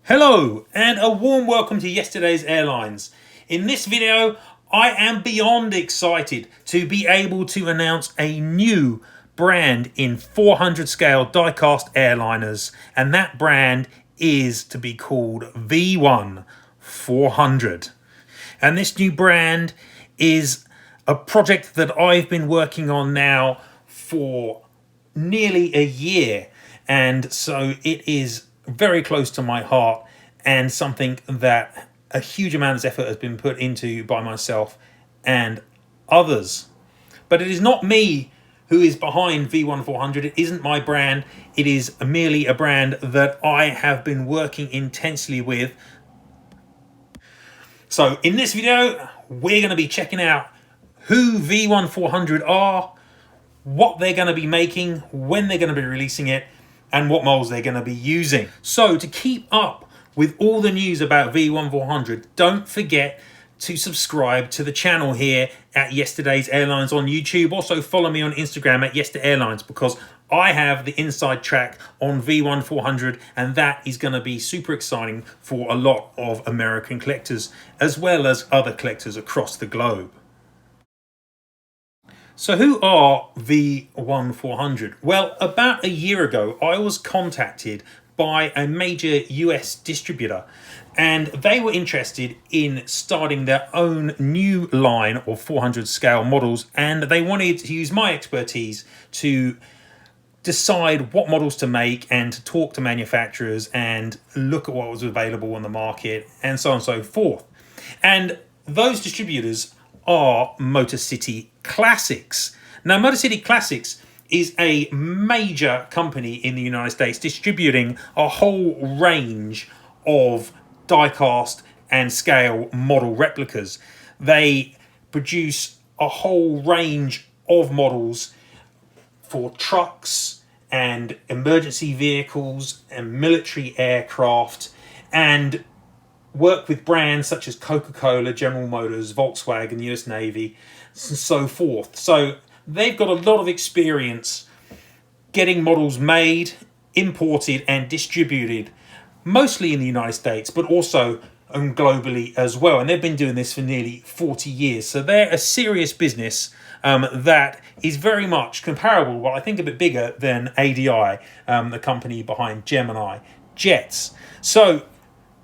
Hello and a warm welcome to yesterday's airlines. In this video, I am beyond excited to be able to announce a new brand in 400 scale diecast airliners, and that brand is to be called V1 400. And this new brand is a project that I've been working on now for nearly a year, and so it is very close to my heart and something that a huge amount of effort has been put into by myself and others. But it is not me who is behind V1 400. It isn't my brand. It is merely a brand that I have been working intensely with. So in this video, we're going to be checking out who V1 400 are, what they're going to be making, when they're going to be releasing it, and what molds they're going to be using. So to keep up with all the news about V1 400, don't forget to subscribe to the channel here at Yesterday's Airlines on YouTube. Also follow me on Instagram at Yesterday Airlines, because I have the inside track on V1 400, and that is going to be super exciting for a lot of American collectors as well as other collectors across the globe. So who are V1 400? Well, about a year ago, I was contacted by a major US distributor, and they were interested in starting their own new line of 400 scale models, and they wanted to use my expertise to decide what models to make and to talk to manufacturers and look at what was available on the market and so on and so forth. And those distributors are Motor City Classics. Now, Motor City Classics is a major company in the United States distributing a whole range of diecast and scale model replicas. They produce a whole range of models for trucks and emergency vehicles and military aircraft, and work with brands such as Coca-Cola, General Motors, Volkswagen, the US Navy, and so forth. So they've got a lot of experience getting models made, imported and distributed, mostly in the United States, but also globally as well. And they've been doing this for nearly 40 years. So they're a serious business that is very much comparable, well, I think a bit bigger than ADI, the company behind Gemini jets. So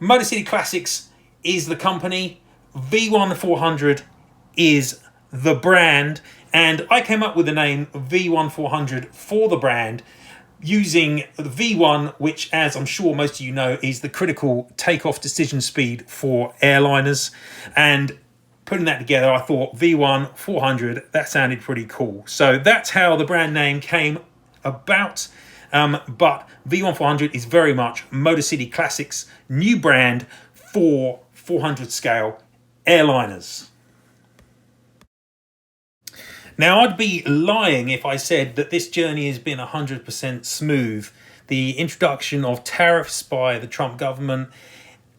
Motor City Classics is the company, V1 400 is the brand, and I came up with the name V1 400 for the brand using the V1, which, as I'm sure most of you know, is the critical takeoff decision speed for airliners. And putting that together, I thought V1 400, that sounded pretty cool. So that's how the brand name came about. But V1 400 is very much Motor City Classics' new brand for 400 scale airliners. Now, I'd be lying if I said that this journey has been 100% smooth. The introduction of tariffs by the Trump government,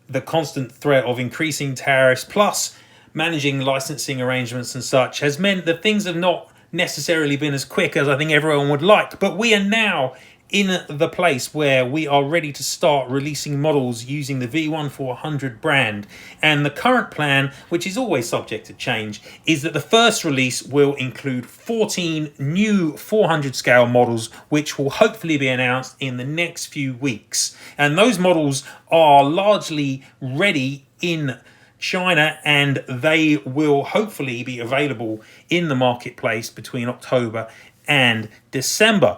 the constant threat of increasing tariffs, plus managing licensing arrangements and such, has meant that things have not necessarily been as quick as I think everyone would like. But we are now in the place where we are ready to start releasing models using the V1 400 brand. And the current plan, which is always subject to change, is that the first release will include 14 new 400 scale models, which will hopefully be announced in the next few weeks. And those models are largely ready in China, and they will hopefully be available in the marketplace between October and December.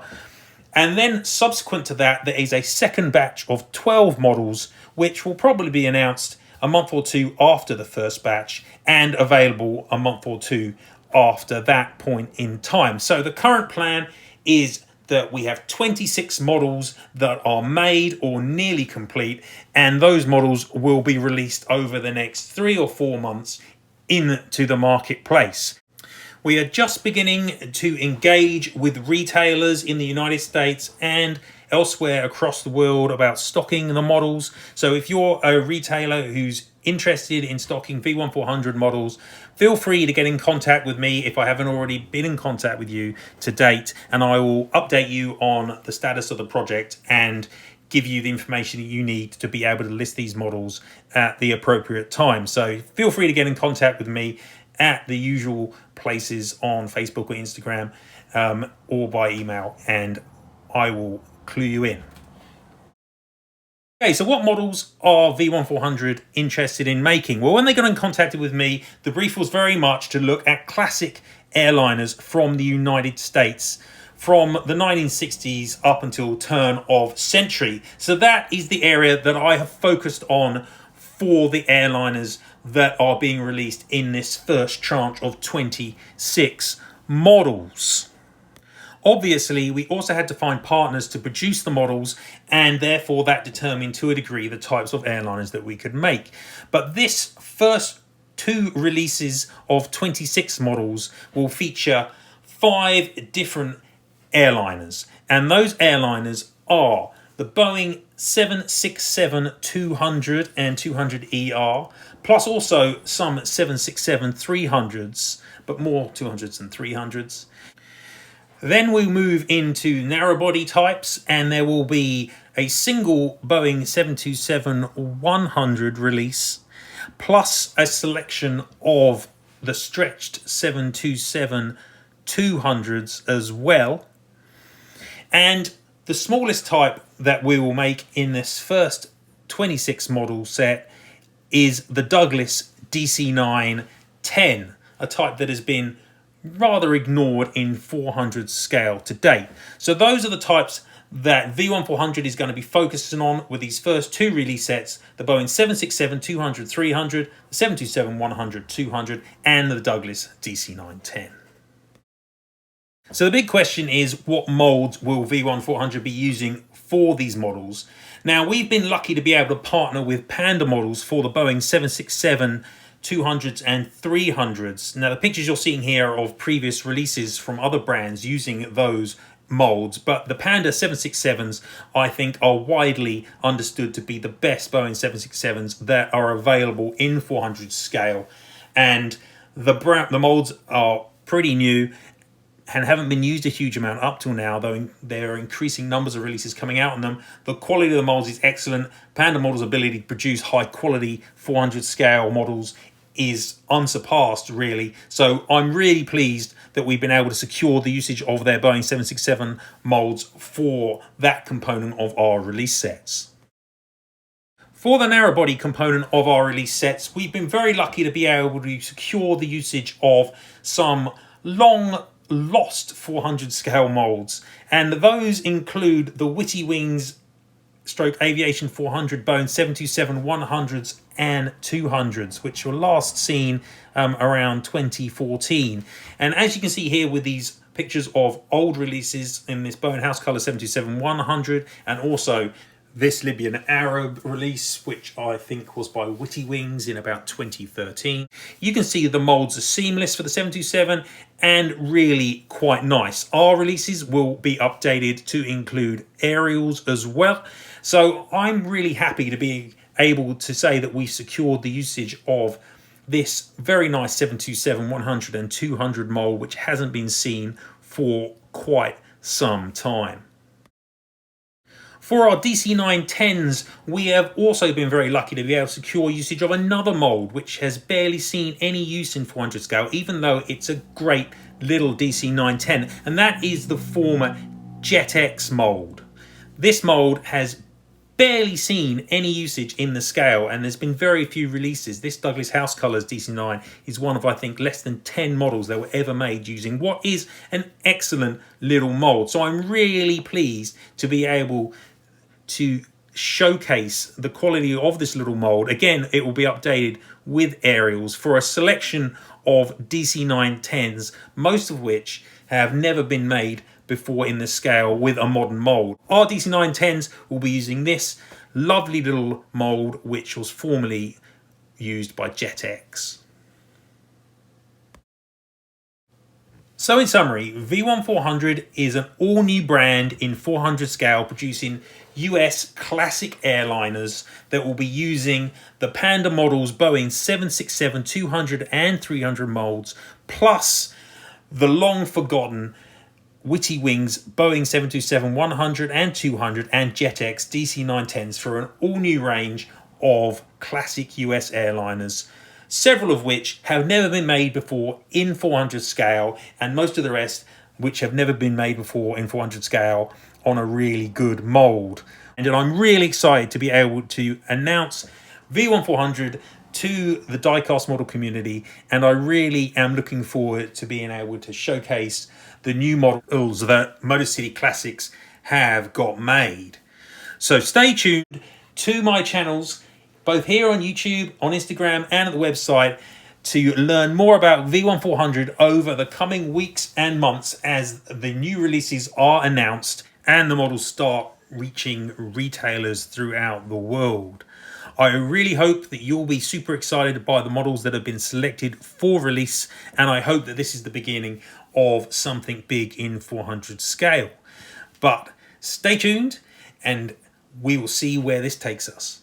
And then subsequent to that, there is a second batch of 12 models, which will probably be announced a month or two after the first batch and available a month or two after that point in time. So the current plan is that we have 26 models that are made or nearly complete, and those models will be released over the next 3 or 4 months into the marketplace. We are just beginning to engage with retailers in the United States and elsewhere across the world about stocking the models. So if you're a retailer who's interested in stocking V1 400 models, feel free to get in contact with me if I haven't already been in contact with you to date, and I will update you on the status of the project and give you the information that you need to be able to list these models at the appropriate time. So feel free to get in contact with me at the usual places on Facebook or Instagram, or by email, and I will clue you in. Okay, so what models are V1400 interested in making? Well, when they got in contact with me, the brief was very much to look at classic airliners from the United States from the 1960s up until turn of century. So that is the area that I have focused on for the airliners that are being released in this first tranche of 26 models. Obviously, we also had to find partners to produce the models, and therefore that determined to a degree the types of airliners that we could make. But this first 2 releases of 26 models will feature 5 different airliners, and those airliners are the Boeing 767-200 and 200ER, plus also some 767-300s, but more 200s and 300s. Then we move into narrow body types, and there will be a single Boeing 727-100 release, plus a selection of the stretched 727-200s as well. And the smallest type that we will make in this first 26 model set is the Douglas DC-9-10, a type that has been rather ignored in 400 scale to date. So those are the types that V1400 is going to be focusing on with these first 2 release sets: the Boeing 767-200-300, the 727-100-200, and the Douglas DC-9-10. So the big question is, what molds will V1400 be using for these models? Now, we've been lucky to be able to partner with Panda Models for the Boeing 767-200s and 300s. Now, the pictures you're seeing here are of previous releases from other brands using those molds, but the Panda 767s, I think, are widely understood to be the best Boeing 767s that are available in 400 scale. And the molds are pretty new and haven't been used a huge amount up till now, though there are increasing numbers of releases coming out on them. The quality of the molds is excellent. Panda Models' ability to produce high quality 400 scale models is unsurpassed, really. So I'm really pleased that we've been able to secure the usage of their Boeing 767 molds for that component of our release sets. For the narrow body component of our release sets, we've been very lucky to be able to secure the usage of some long lost 400 scale molds, and those include the Witty Wings stroke Aviation 400 Boeing 727-100s and 200s, which were last seen around 2014. And as you can see here with these pictures of old releases in this Boeing House Color 727-100, and also this Libyan Arab release, which I think was by Witty Wings in about 2013. You can see the molds are seamless for the 727 and really quite nice. Our releases will be updated to include aerials as well. So I'm really happy to be able to say that we secured the usage of this very nice 727-100 and 200 mold, which hasn't been seen for quite some time. For our DC-9-10s, we have also been very lucky to be able to secure usage of another mould which has barely seen any use in 400 scale, even though it's a great little DC-9-10, and that is the former JetX mould. This mould has barely seen any usage in the scale, and there's been very few releases. This Douglas House Colours DC-9 is one of, I think, less than 10 models that were ever made using what is an excellent little mould. So I'm really pleased to be able to showcase the quality of this little mold. Again, it will be updated with aerials for a selection of DC-9-10s, most of which have never been made before in the scale with a modern mold. Our DC-9-10s will be using this lovely little mold, which was formerly used by JetX. So in summary, V1400 is an all-new brand in 400 scale, producing US classic airliners that will be using the Panda Models Boeing 767-200 and 300 molds, plus the long-forgotten Witty Wings Boeing 727-100 and 200 and JetX DC-910s for an all-new range of classic US airliners, several of which have never been made before in 400 scale, and most of the rest which have never been made before in 400 scale on a really good mould. And I'm really excited to be able to announce V1400 to the diecast model community, and I really am looking forward to being able to showcase the new models that Motor City Classics have got made. So stay tuned to my channels, both here on YouTube, on Instagram, and at the website, to learn more about V1400 over the coming weeks and months as the new releases are announced and the models start reaching retailers throughout the world. I really hope that you'll be super excited by the models that have been selected for release, and I hope that this is the beginning of something big in 400 scale. But stay tuned and we will see where this takes us.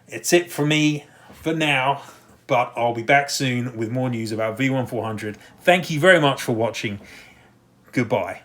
It's it for me for now, but I'll be back soon with more news about V1400. Thank you very much for watching. Goodbye.